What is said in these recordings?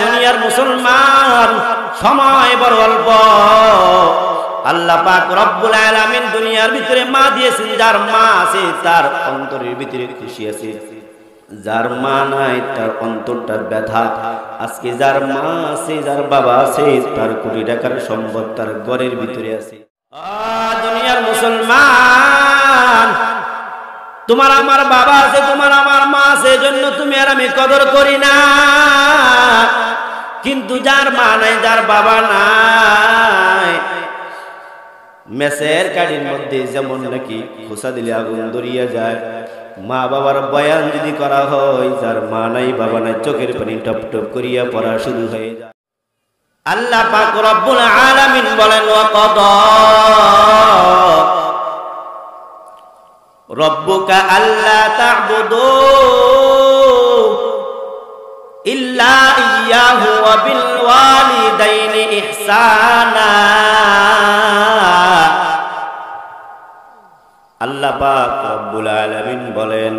দুনিয়ার মুসলমান, সময় বড় অল্প। আল্লাহ পাক রব্বুল আলামিন দুনিয়ার ভিতরে মা দিয়েছেন, যার মা আছে তার অন্তরের ভিতরে খুশি আছে, যার মা নাই তার অন্তরটা ব্যথা। আজকে যার মা আছে, যার বাবা আছে, তার কোটি টাকার সম্পদ তার ঘরের ভিতরে আছে। দুনিয়ার মুসলমান, তোমার আমার বাবা আছে, তোমার আমার মা আছে, এজন্য তুমি আর আমি কদর করি না। কিন্তু যার মা নাই, যার বাবা নাই, মেসের কাঠির মধ্যে যেমন নাকি খোসা দিলে আগুন ধরিয়া যায়, মা বাবার বয়ান যদি করা হয়, যার মা নাই বাবা নাই, চোখের পানি টপ টপ করিয়া পড়া শুরু হয়ে যায়। আল্লাহ পাক রব্বুল আলামিন বলেন, ওয়াকাদা রব্বুকা আল্লা তা'বুদু ইল্লা ইয়্যাহু ওয়া বিল ওয়ালিদাইনি ইহসানা। আল্লাহ পাক রব্বুল আলামিন বলেন,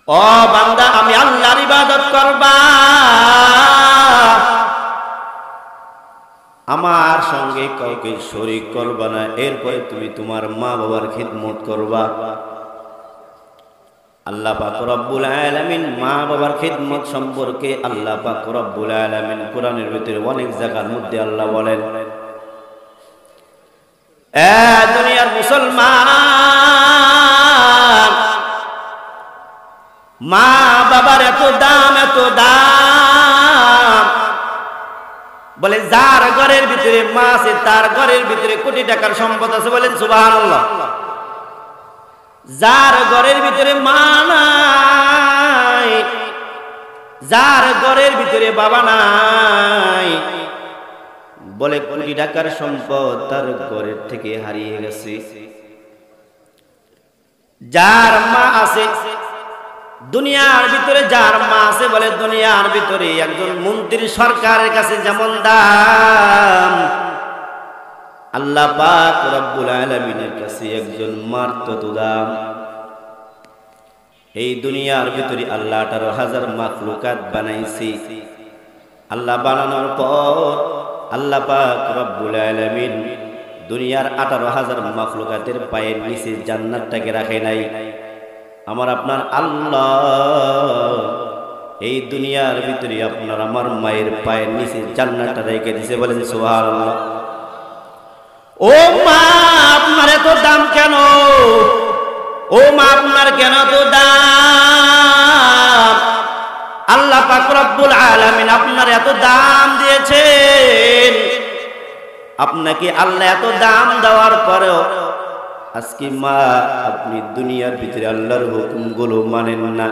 ও বান্দা, আমি আল্লাহর ইবাদত করবা, আমার সঙ্গে কাউকে শরীক করবা না, এরপরে তুমি তোমার মা বাবার খিদমত করবা। আল্লাহ পাক রব্বুল আলামিন মা বাবার খিদমত সম্পর্কে আল্লাহ পাক রব্বুল আলামিন কোরআনের ভিতরে অনেক জায়গার মধ্যে আল্লাহ বলেন, দুনিয়ার মুসলমান, মা বাবার এত দাম, এত দাম, বলে যার ঘরের ভিতরে মা আছে তার ঘরের ভিতরে কোটি টাকার সম্পদ আছে, বলেন সুবহানাল্লাহ। যার ঘরের ভিতরে মা নাই, যার ঘরের ভিতরে বাবা নাই, বলে কোটি টাকার সম্পদ তার ঘরের থেকে হারিয়ে গেছে। যার মা আছে দুনিয়ার ভিতরে, যার মা আছে, বলে দুনিয়ার ভিতরে একজন মন্ত্রী সরকারের কাছে যেমন দাম, আল্লাহ পাক রব্বুল আলামিনের কাছে একজন মার তত দাম। এই দুনিয়ার ভিতরে আল্লাহ 18,000 মাখলুকাত বানাইছে। আল্লাহ বানানোর পর আল্লাহ পাক রব্বুল আলামিন দুনিয়ার 18,000 মাখলুকাতের পায়ের নিচে জান্নাতটাকে রাখে নাই। আমার আপনার আল্লাহ এই দুনিয়ার ভিতরে আপনার আমার মায়ের পায়ের নিচে জান্নাতটা রেখে দিয়েছে, বলেন সুবহানাল্লাহ। ও মা, আপনার এত দাম কেন? ও মা, আপনার কেন এত দাম? আল্লাহ পাক রব্বুল আলামিন আপনার এত দাম দিয়েছেন, আপনাকে আল্লাহ এত দাম দেওয়ার পরেও আজকে মা আপনি দুনিয়ার ভিতরে আল্লাহর হুকুমগুলো মানেন না।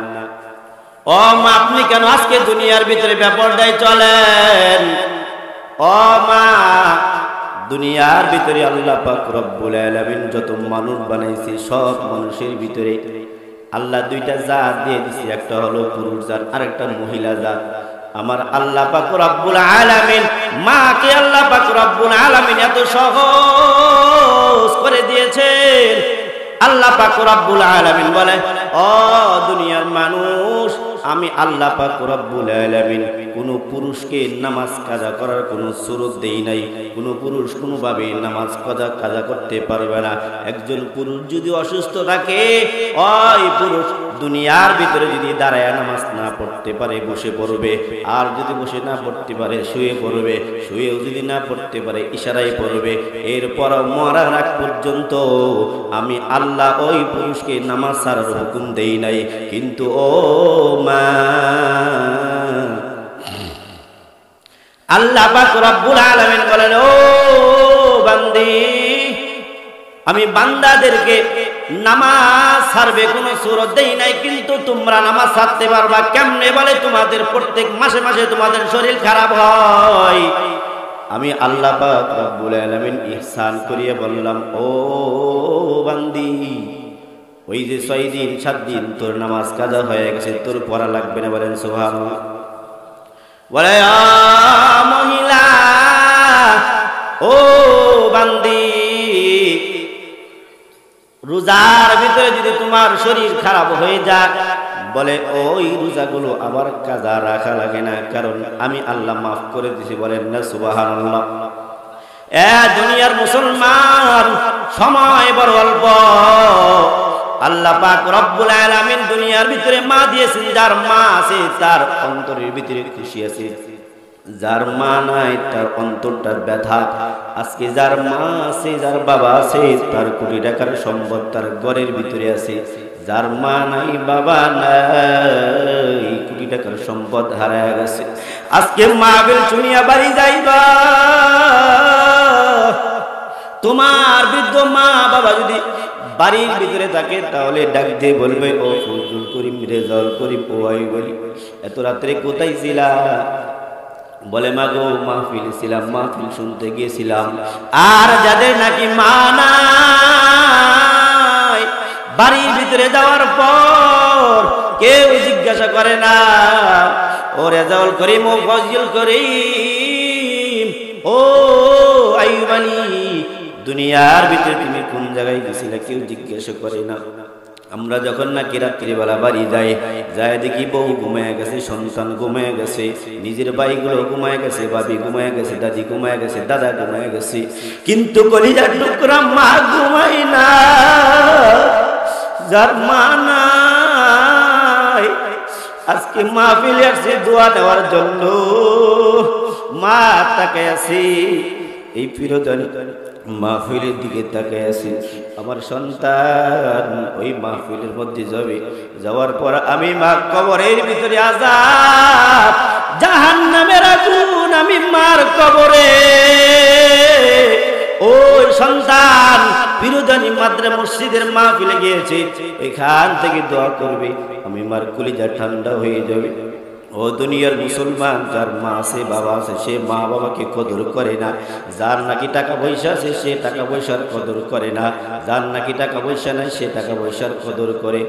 ও মা, আপনি কেন আজকে দুনিয়ার ভিতরে বেপরদায় চলেন? ও মা, দুনিয়ার ভিতরে আল্লাহ পাক রব্বুল আলামিন যত মানুষ বানাইছে, সব মানুষের ভিতরে আল্লাহ দুইটা জাত দিয়ে দিয়েছে, একটা হলো পুরুষ জাত, আরেকটা মহিলা জাত। আমার আল্লাহ পাক রব্বুল আলামিন মাকে আল্লাহ পাক রব্বুল আলামিন এত সহজ করে দিয়েছেন। আল্লাহ পাক রব্বুল আলামিন বলে, ও দুনিয়ার মানুষ, আমি আল্লাহ পাক রব্বুল আলামিন কোন পুরুষকে নামাজ কাজা করার কোন সুযোগ দেই নাই। কোন পুরুষ কোনোভাবে নামাজ কাজা করতে পারবে না। একজন পুরুষ যদি অসুস্থ থাকে, ওই পুরুষ দুনিয়ার ভিতরে যদি দাঁড়ায় নামাজ না পড়তে পারে বসে পড়বে, আর যদি বসে না পড়তে পারে শুয়ে পড়বে, শুয়েও যদি না পড়তে পারে ইশারায় পড়বে। এরপর মরার আগ পর্যন্ত আমি আল্লাহ ওই পুরুষকে নামাজ ছাড়ার হুকুম দেই নাই। কিন্তু ও মা, আল্লাহ পাক রব্বুল আলামিন বলেন, ও বান্দি, আমি বান্দাদেরকে নামাজ ছাড়বে কোনো সুরত দেই নাই, কিন্তু তোমরা নামাজ ছাড়তে পারবা কেমনে? বলে তোমাদের প্রত্যেক মাসে মাসে তোমাদের শরীর খারাপ হয়। আমি আল্লাহ পাক রব্বুল আলামিন ইহসান করিয়া বললাম, ও বান্দি, ওই যে 6 দিন 7 দিন তোর নামাজ কাজা হয়ে গেছে, তোর পড়া লাগবে না, বলেন সুবহানাল্লাহ। বলে, মহিলা, ও বান্দি, রোজার ভিতরে যদি তোমার শরীর খারাপ হয়ে যায়, বলে ওই রোজাগুলো আবার কাজা রাখা লাগে না, কারণ আমি আল্লাহ মাফ করে দিছি। বলেন না সুবহানাল্লাহ। দুনিয়ার মুসলমান, সময় বড় অল্প। আল্লাহ পাক রব্বুল আলামিন দুনিয়ার ভিতরে মা দিয়েছেন, যার মা আছে তার অন্তরের ভিতরে খুশি আছে, যার মা নাই তার অন্তরটার ব্যথা। আজকে যার মা আছে, যার বাবা আছে, তার কোটি টাকার সম্পদ তার ঘরের ভিতরে আছে। যার মা নাই, বাবা নাই, কোটি টাকার সম্পদ হারায় গেছে। আজকে মাহফিল শুনিয়া বাড়ি যাইবা, তোমার বৃদ্ধ মা বাবা যদি বাড়ির ভিতরে থাকে তাহলে ডাক দিয়ে বলবে, ও ফজলুল করিম, রেজাউল করিম, ও আইবলি, এত রাত্রে কোথায় ছিলা? বলে মা গো মাহফিল ছিলাম, মাহফিল শুনতে গিয়েছিলাম। আর যাদের নাকি মা নাই, বাড়ির ভিতরে যাওয়ার পর কেউ জিজ্ঞাসা করে না, ও রেজাউল করিম, ও ফজলুল করিম, ও আইয়ুবানি, দুনিয়ার ভিতরে তুমি কোন জায়গায় গেছিলে, কেউ জিজ্ঞাসা করে না। আমরা যখন নাকি রাত্রিবেলা বাড়ি যাই, যায় দেখি বউ ঘুমায় গেছে, সন্তান ঘুমায় গেছে, নিজের ভাইগুলো ঘুমায় গেছে, ভাবি ঘুমায় গেছে, দাদি ঘুমায় গেছে, দাদা ঘুমায় গেছে, কিন্তু কলিজার টুকরা মা ঘুমায় না। যার মা নাই, আজকে মাহফিলে আসছে দোয়া দেওয়ার জন্য, মা তাকায় আছে এই প্রিয়জন মাহফিলের দিকে তাকায় আছে। আমার সন্তান ওই মাহফিলের মধ্যে যাবে, যাওয়ার পর আমি মা কবরের ভিতরে আযাব, জাহান্নামের আগুন, আমি মার কবরে। ওই সন্তান বিরোধানী মাদ্রা মসজিদের মাহফিলে গিয়েছে, এখান থেকে দোয়া করবে, আমি মার কলিজা ঠান্ডা হয়ে যাবে। ও দুনিয়ার মুসলমান, যার মা আছে, বাবা আছে, সে মা বাবাকে কদর করে না। যার নাকি টাকা পয়সা আছে, সে টাকা পয়সার কদর করে না। যার নাকি টাকা পয়সা নাই, সে টাকা পয়সার কদর করে।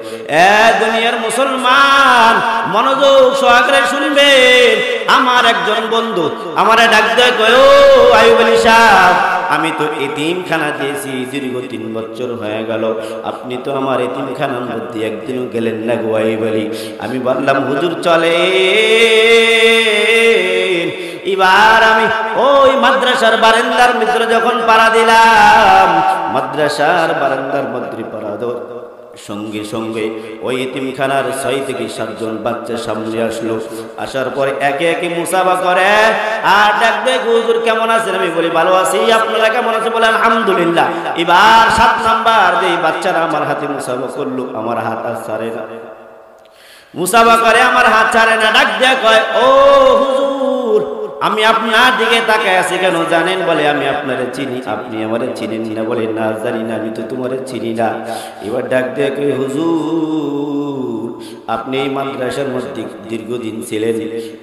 দুনিয়ার মুসলমান, মনোযোগ সহকারে শুনবেন। আমার একজন বন্ধু আমারে ডাক দেয়, কয় ও আইয়ুব আলী সাহেব, আমি তো এতিমখানা দিয়েছি, দীর্ঘ 3 বছর হয়ে গেল, আপনি তো আমার এতিমখানার মধ্যে একদিনও গেলেন না গো আইয়ুব আলী। আমি বললাম, হুজুর চলে। এবার আমি ওই মাদ্রাসার বারান্দার ভিতরে যখন পাড়া দিলাম, মাদ্রাসার বারান্দার মধ্যে পাড়া দেওয়ার সঙ্গে সঙ্গে ওই এতিমখানার 6 থেকে 7 জন বাচ্চা সামনে আসলো। আসার পরে একে একে মুসাফা করে আর ডাক দেয়, হুজুর কেমন আছেন? আমি বলি, ভালো আছি, আপনারা কেমন আছেন? বলে আলহামদুলিল্লাহ। এবার 7 নাম্বার যে বাচ্চারা আমার হাতে মুসাফা করলো, আমার হাত আর ছাড়ে না, মুসাফা করে, আমার হাত ছাড়ে না। ডাক দেয়া কয়, ও হুজুর, আমি আপনার দিকে তাকায় আছি কেন জানেন? বলে, আমি আপনারে চিনি, আপনি আমারে চিনেন না। বলে, না জানি না, আমি তো তোমারে চিনি না। এবার ডাক দেয়া কয়, হুজুর, আপনি এই মাদ্রাসার মধ্যে দীর্ঘদিন ছিলেন,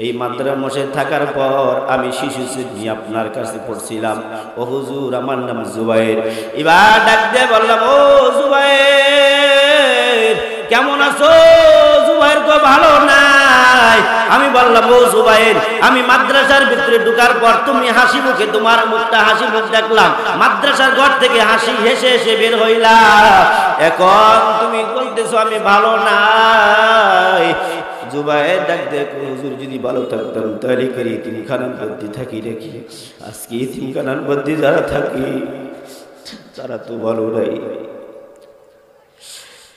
এই মাদ্রাসায় থাকার পর আমি শিশু শ্রেণী আপনার কাছে পড়ছিলাম। ও হুজুর, আমার নাম জুবায়ের। এবার ডাক দিয়ে বললাম, ও জুবায়ের কেমন আছো? জুবায়ের তো ভালো নাই। আমি বললাম, ও জুবায়ের, আমি মাদ্রাসার ভিতরে ঢোকার পর তুমি হাসি মুখে, তোমার মুখটা হাসি মুখ দেখলাম, মাদ্রাসার ঘর থেকে হাসি হেসে হেসে বের হইলা, এখন তুমি বলতেছো আমি ভালো নাই। জুবায়ের ডাক দেখো, হুজুর যদি ভালো থাকতাম তাহলে করে এতিমখানার মধ্যে থাকি রেখি, আজকে এতিমখানার মধ্যে যারা থাকি তারা তো ভালো নাই।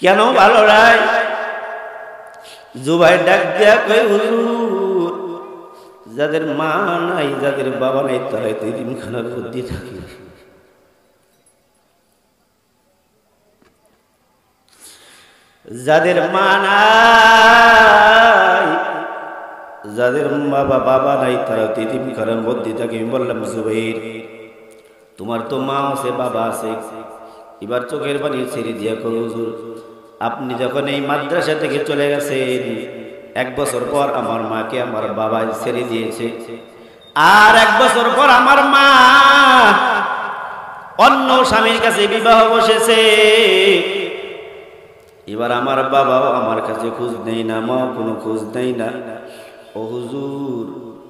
কেন ভালো নাই? জুবায়ের ডাক দেয়া কই, হুজুর, যাদের মা নাই, যাদের বাবা নাই, তারাই তো এতিমখানার মধ্যে থাকে। যাদের মা নাই, যাদের বাবা নাই, তারা তো এতিমখানার মধ্যে থাকে। আমি বললাম, জুবায়ের, তোমার তো মা আছে, বাবা আছে, এবার চোখের পানি ছেড়ে দিয়া কো, হুজুর, আপনি যখন এই মাদ্রাসা থেকে চলে গেছেন, 1 বছর পর আমার মাকে আমার বাবা ছেড়ে দিয়েছে, আর 1 বছর পর আমার মা অন্য স্বামীর কাছে বিবাহ বসেছে। এবার আমার বাবাও আমার কাছে খোঁজ নেই না, মা কোনো খোঁজ নেই না। ও হুজুর,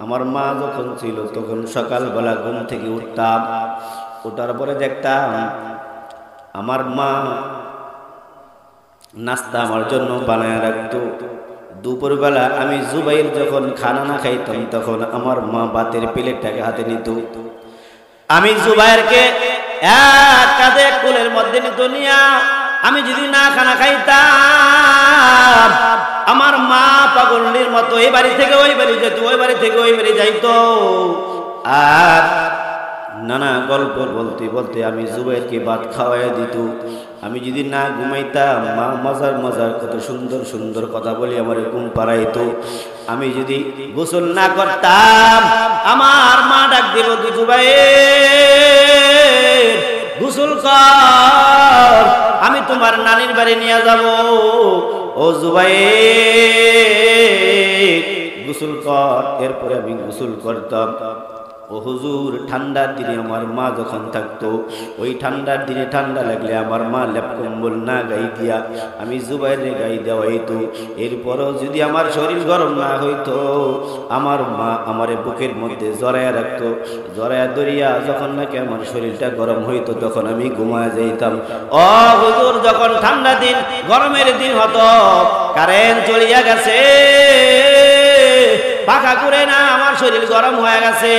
আমার মা যখন ছিল তখন সকালবেলা ঘুম থেকে উঠতাম, ওঠার পরে দেখতাম আমার মা নাস্তা আমার জন্য বানায় রাখতো। দুপুরবেলা আমি জুবাইর যখন খানা না খাইতাম তখন আমার মা ভাতের প্লেটটাকে হাতে নিত। আমি জুবাইরকে এক কাঁধে কোলের মধ্যে নিত নিয়া আমি যদি না খানা খাইতাম আমার মা পাগলের মতো এই বাড়ি থেকে ওই বাড়ি যেত, ওই বাড়ি থেকে ওই বাড়ি যাইতো। আর নানা গল্প বলতে বলতে আমি জুবাইরকে ভাত খাওয়াইয়া দিত। আমি যদি না ঘুমাইতাম মা মজার মজার কত সুন্দর সুন্দর কথা বলি আমার ঘুম পাড়াইতো। আমি যদি গোসল না করতাম আমার মা ডাক দিব, জুবাইর গোসল কর, আমি তোমার নানির বাড়ি নিয়ে যাব। ও জুবাইর গোসল কর। এরপরে আমি গোসল করতাম। ও হুজুর ঠান্ডার দিনে আমার মা যখন থাকতো ওই ঠান্ডার দিনে ঠান্ডা লাগলে আমার মা লেপ কম্বল না গাই দিয়া আমি জুবাইরের গাই দেওয়া হইতো। এরপরও যদি আমার শরীর গরম না হইতো আমার মা আমার বুকের মধ্যে জড়াইয়া রাখতো। জড়াইয়া দরিয়া যখন নাকি আমার শরীরটা গরম হইতো তখন আমি ঘুমায় যাইতাম। ও হুজুর যখন ঠান্ডা দিন গরমের দিন হতো কারেন্ট চলিয়া গেছে, পাখা করে না আমার শরীর গরম হয়ে গেছে,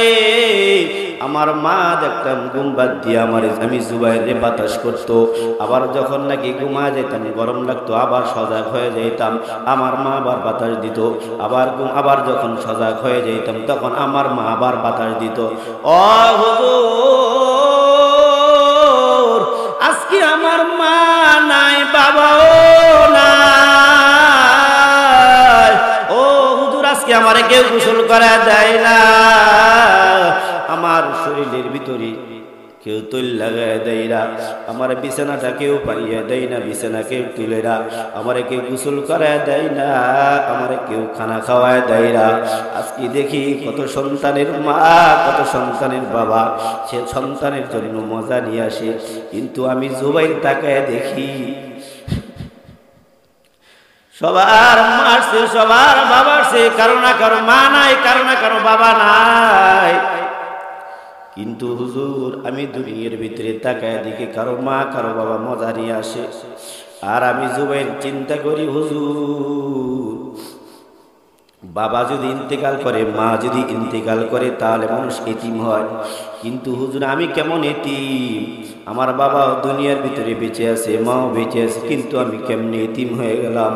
আমার মা দেখতাম ঘুম বাদ দিয়ে আমি জুবাইরে বাতাস করতো। আবার যখন নাকি ঘুমা যেতাম গরম লাগতো আবার সজাগ হয়ে যেতাম, আমার মা আবার বাতাস দিত। আবার যখন সজাগ হয়ে যেতাম তখন আমার মা আবার বাতাস দিত। ও হুজুর আজকে আমার মা নাই, বাবাও নাই, ও হুজুর আজকে আমারে কেউ গোসল করা দেয় না, আমার শরীরের ভিতরে কেউ তৈল লাগায় দেয় না, আমার বিছানাটা কেউ পাইয়ে দেয় না, বিছানা কেউ তুলে না, আমারে কেউ গোসল করায় দেয় না, আমারে কেউ খানা খাওয়ায় দেয় না। আজকে দেখি কত সন্তানের মা কত সন্তানের বাবা সে সন্তানের জন্য মজা নিয়ে আসে, কিন্তু আমি জুবাইর তাকায় দেখি সবার মারছে সবার বাবার সে কারো না কারো মা নাই, কারো না কারো বাবা নাই। কিন্তু হুজুর আমি দুনিয়ার ভিতরে তাকায় দেখি কারো মা কারো বাবা মজা নিয়ে আসে। আর আমি জুবাইর চিন্তা করি হুজুর বাবা যদি ইন্তেকাল করে মা যদি ইন্তেকাল করে তাহলে মানুষ এতিম হয়, কিন্তু হুজুর আমি কেমন এতিম? আমার বাবা দুনিয়ার ভিতরে বেঁচে আছে, মাও বেঁচে আছে, কিন্তু আমি কেমনে এতিম হয়ে গেলাম?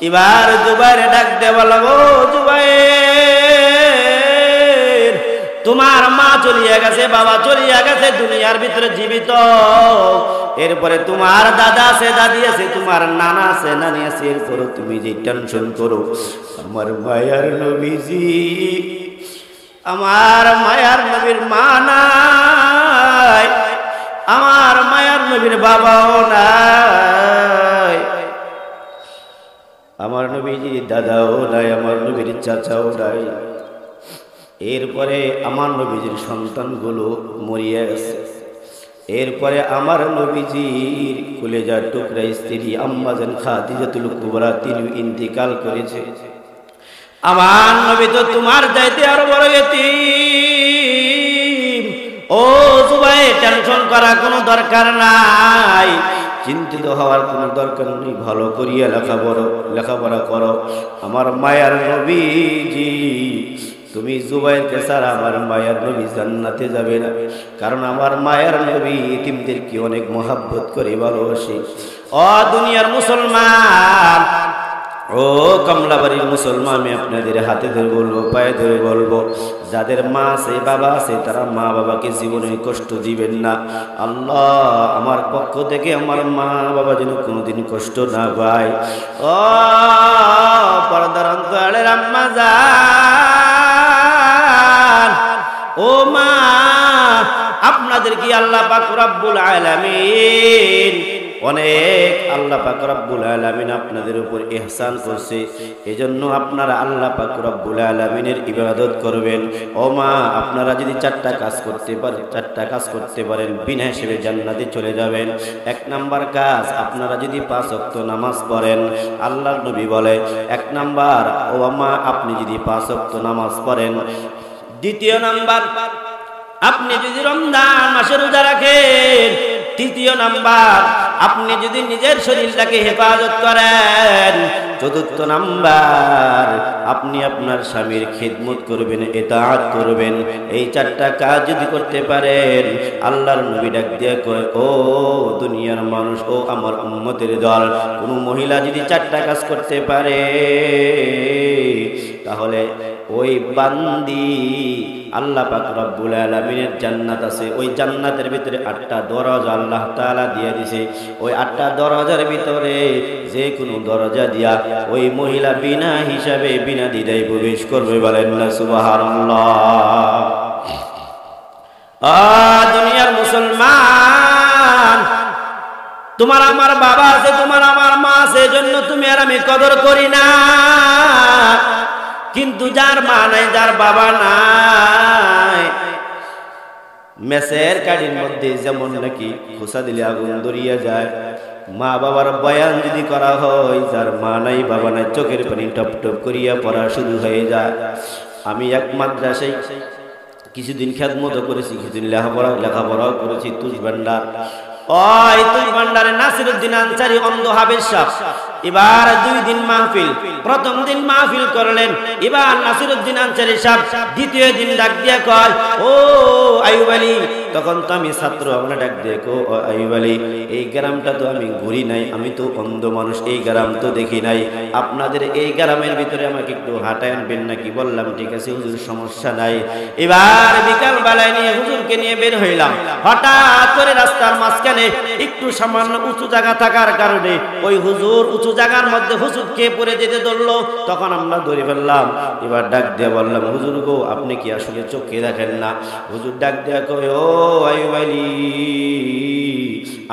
এবার জুবাইর ডাক দেওয়া লাগো, জুবাইর তোমার মা চলিয়া গেছে, বাবা চলিয়া গেছে, দুনিয়ার ভিতরে জীবিত, এরপরে তোমার দাদা আছে, দাদি আছে, তোমার নানা আছে, নানি আছে, এরপরে তুমি যে টেনশন করো আমার মায়ার নবীজি, আমার মায়ার নবীর মা নাই, আমার মায়ার নবীর বাবাও নাই, আমার নবীজি দাদাও নাই, আমার নবীর চাচাও নাই। এরপরে আমার নবীজির সন্তানগুলো মরিয়া গেছে। এরপরে আমার নবীজির কলেজার টুকরা স্ত্রী আম্মাজান খাদিজাতুল কুবরা তিনি ইন্তিকাল করেছে। আমার নবী তো তোমার চাইতে আরো বড় এতিম। ও জুবাইর টেনশন করার কোনো দরকার নাই, চিন্তিত হওয়ার কোনো দরকার নেই, ভালো করিয়া লেখাপড়া করো। আমার মায়ার নবীজি তুমি জুবাইরকে ছাড়া আমার মায়ার নবী জান্নাতে যাবে না, কারণ আমার মায়ার নবী এতিমদেরকে অনেক মহাব্বত করে ভালোবাসে। ও দুনিয়ার মুসলমান, ও কমলাবাড়ির মুসলমান, আমি আপনাদের হাতে ধরে বলবো, পায়ে ধরে বলবো, যাদের মা আছে বাবা আছে তারা মা বাবাকে জীবনে কষ্ট দিবেন না। আল্লাহ আমার পক্ষ থেকে আমার মা বাবা যেন কোনোদিন কষ্ট না পায়। ও পর্দার অন্তরালের আম্মা জান, ও মা আপনাদের কি আল্লাহ পাক রব্বুল আলামিন অনেক আল্লাহ পাক রব্বুল আলামিন আপনাদের উপর ইহসান করছে, এজন্য আপনারা আল্লাহ পাক রব্বুল আলামিনের ইবাদত করবেন। ও মা আপনারা যদি চারটা কাজ করতে পারেন বিনা হিসেবে জান্নাতে চলে যাবেন। এক নাম্বার কাজ, আপনারা যদি 5 ওয়াক্ত নামাজ পড়েন, আল্লাহর নবী বলে 1 নাম্বার, ও মা আপনি যদি 5 ওয়াক্ত নামাজ পড়েন। দ্বিতীয় নাম্বার, আপনি যদি রমজান মাসে রোজা রাখেন। তৃতীয় নাম্বার, আপনি যদি নিজের শরীরটাকে হেফাজত করেন, চতুর্থ নাম্বার আপনি আপনার স্বামীর খিদমত করবেন, ইতাআত করবেন। এই চারটা কাজ যদি করতে পারেন, আল্লাহর নবী ডাক দিয়ে কয়, ও দুনিয়ার মানুষ, ও আমার উম্মতের দল, কোন মহিলা যদি চারটা কাজ করতে পারে তাহলে ওই বান্দি আল্লাহ পাক রব্বুল আলামিনের জান্নাত আছে, ওই জান্নাতের ভিতরে 8টা দরজা আল্লাহ তাআলা দিয়ে দিয়েছে। ওই 8টা দরজার ভিতরে যে কোনো দরজা দিয়া ওই মহিলা বিনা হিসাবে বিনা দ্বিধায় প্রবেশ করবে। বলেন না সুবহানাল্লাহ। দুনিয়ার মুসলমান, তোমার আমার বাবা আছে, তোমার আমার মা আছে, এজন্য তুমি আর আমি কদর করি না। কিন্তু যার মা নাই, যার বাবা নাই, মেসের কাঠির মধ্যে যেমন নাকি খোসা দিলে আগুন ধরিয়া যায়, মা বাবার বয়ান যদি করা হয়, যার মা নাই বাবা নাই, চোখের পানি টপ টপ করিয়া পড়া শুরু হয়ে যায়। আমি এক মাদ্রাসায় কিছুদিন খেদমত করেছি, কিছুদিন লেখাপড়াও করেছি। তুজ ভান্ডার, ওই তুজ ভান্ডারে নাসিরউদ্দিন আনসারী অন্ধ হাফেজ সাহেব এবার 2 দিন মাহফিল, প্রথম দিন মাহফিল করলেন, এবার নাসিরউদ্দিন আনসারী সাহেব দ্বিতীয় দিন ডাক দিয়ে কয়, ও আইয়ুব আলী, তখন তো আমি ছাত্র, আমরা ডাক দিয়ে কো, ও আইয়ুব আলী, এই গ্রামটা তো আমি ঘুরি নাই, আমি তো অন্ধ মানুষ, এই গ্রাম তো দেখি নাই, আপনাদের এই গ্রামের ভিতরে আমাকে একটু হাঁটায় আনবেন নাকি? বললাম ঠিক আছে হুজুর, সমস্যা নাই। এবার বিকাল বেলায় নিয়ে হুজুরকে নিয়ে বের হইলাম। হঠাৎ করে রাস্তার মাঝখানে একটু সামান্য উঁচু জায়গা থাকার কারণে ওই হুজুর উঁচু জায়গার মধ্যে হুজুরকে পড়ে যেতে ধরলো, তখন আমরা ধরে ফেললাম। এবার ডাক দিয়ে বললাম, হুজুর গো, আপনি কি আসলে চোখে দেখেন না? হুজুর ডাক দিয়ে কয়, ও আইয়ুব আলী,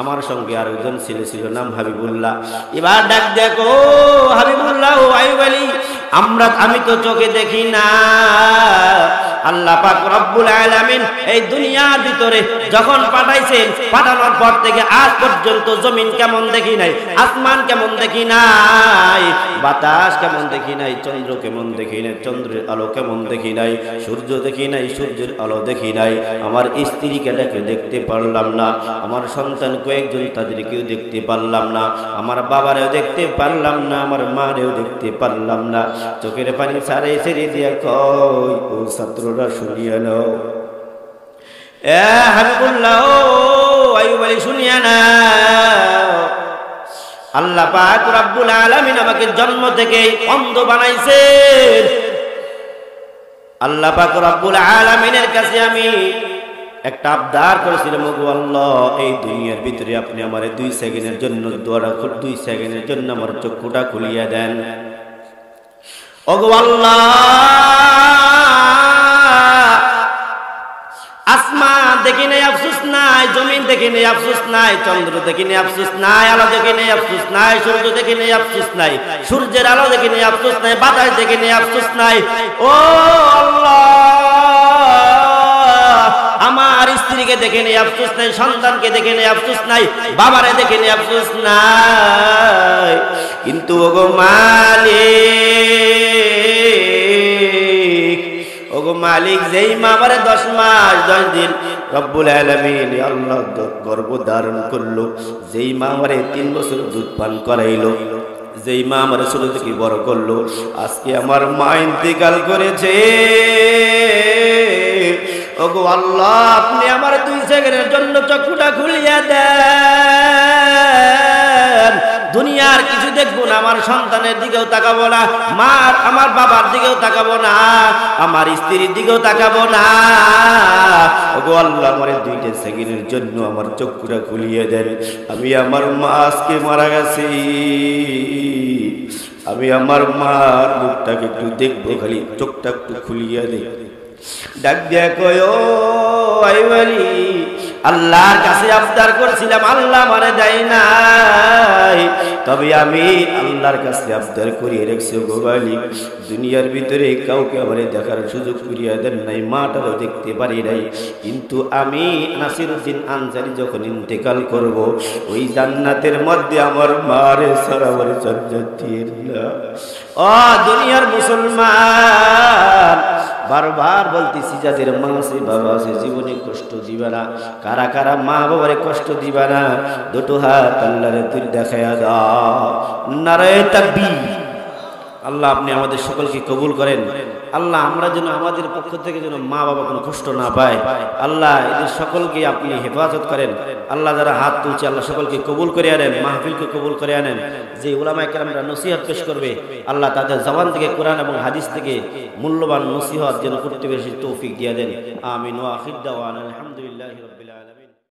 আমার সঙ্গে আরেকজন ছেলে ছিল, নাম হাবিবুল্লাহ। এবার ডাক দিয়ে কয়, ও হাবিবুল্লাহ, ও আইয়ুব আলী, আমি তো চোখে দেখি না। আল্লাহ পাক রব্বুল আলামিন এই দুনিয়ার ভিতরে যখন পাঠাইছেন, পাঠানোর পর থেকে আজ পর্যন্ত জমিন কেমন দেখি নাই, আসমান কেমন দেখি নাই, বাতাস কেমন দেখি নাই, চন্দ্র কেমন দেখি নাই, চন্দ্রের আলো কেমন দেখি নাই, সূর্য দেখি নাই, সূর্যের আলো দেখি নাই, আমার স্ত্রীকে দেখতে পারলাম না, আমার সন্তান কয়েকজন তাদেরকেও দেখতে পারলাম না, আমার বাবারেও দেখতে পারলাম না, আমার মারেও দেখতে পারলাম না। চোখের পানি সারে ছেড়ে দিয়া কয়, ও ছাত্ররা শুনিয়া নাও, এ হাবিবুল্লাহ, ও আইয়ুব আলী শুনিয়া নাও, আল্লাহ পাক রব্বুল আলামিন আমাকে জন্ম থেকে অন্ধ বানাইছেন। আল্লাহ পাক রব্বুল আলামিনের কাছে আমি একটা আবদার করেছিলাম, ওগো আল্লাহ, এই দুনিয়ার ভিতরে আপনি আমার 2 সেকেন্ডের জন্য দোয়া, 2 সেকেন্ডের জন্য আমার চক্ষুটা খুলিয়া দেন। ওগো আল্লাহ, আসমান দেখি নাই আফসোস নাই, জমিন দেখি নাই আফসোস নাই, চন্দ্র দেখি নাই আফসোস নাই, আলো দেখি নাই আফসোস নাই, সূর্য দেখি নাই আফসোস নাই, সূর্যের আলো দেখি নাই আফসোস নাই, বাতাস দেখি নাই আফসোস নাই। ও আল্লাহ, আমার স্ত্রীকে দেখে নেই আফসোস নাই, সন্তানকে দেখে নেই আফসোস নাই, বাবারে দেখে নেই আফসোস নাই, কিন্তু ওগো মালিক, ওগো মালিক, যেই মা আমারে 10 মাস 10 দিন রব্বুল আলামিন আল্লাহ গর্ভ ধারণ করলো, যেই মা আমারে 3 বছর দুধ পান করাইলো, যেই মা আমার ছোট থেকে বড় করলো, আজকে আমার মা ইন্তেকাল করেছে। ওগো আল্লাহ, আপনি আমার 2 সেকেন্ডের জন্য চক্ষুটা খুলিয়া দেন। দুনিয়ার কিছু দেখবো না, আমার সন্তানের দিকেও তাকাবো না, আমার বাবার দিকেও তাকাবো না, আমার স্ত্রীর দিকেও তাকাবো না। ওগো আল্লাহ, আমার 2 সেকেন্ডের জন্য আমার চক্ষুটা খুলিয়ে দেন। আমি আমার মা আজকে মারা গেছি, আমি আমার মার মুখটাকে একটু দেখবো, খালি চোখটা একটু খুলিয়া দেখ। ডাক দিয়া কয়, ও আইয়ুব আলী, আল্লাহর কাছে আবদার করছিলাম, আল্লাহ আমারে দেয় নাই, তবে আমি আল্লাহর কাছে আবদার করিয়ে রেখেছি, গো মালিক, দুনিয়ার ভিতরে কাউকে আমারে দেখার সুযোগ করিয়া দেন নাই, মাটারও দেখতে পারি নাই, কিন্তু আমি নাসিরউদ্দিন আনসারী যখন ইন্তেকাল করব, ওই জান্নাতের মধ্যে আমার মারে ছাড়া আমার জান্নাত দিয়ে না। ও দুনিয়ার মুসলমান, বারবার বলতেছি যাদের মা আছে বাবা আছে জীবনে কষ্ট দিবে না, কারা কারা মা বাবারে কষ্ট দিবে না, দুটো হাত আল্লাহরে তুই দেখায়া দাও। নারায়ে তাকবীর। আল্লাহ আপনি আমাদের সকলকে কবুল করেন। আল্লাহ আমরা যেন আমাদের পক্ষ থেকে যেন মা বাবা কোনো কষ্ট না পায়। আল্লাহ এদের সকলকে আপনি হেফাজত করেন। আল্লাহ যারা হাত তুলছে আল্লাহ সকলকে কবুল করে আনেন, মাহফিলকে কবুল করে আনেন। যে উলামায়ে কেরামরা নসিহত পেশ করবে আল্লাহ তাদের জবান থেকে কোরআন এবং হাদিস থেকে মূল্যবান নসিহত যেন করতে বেশি তৌফিক দিয়ে দেন। আমিন ওয়া আখির দাওয়ানা আলহামদুলিল্লাহি রাব্বিল আলামিন।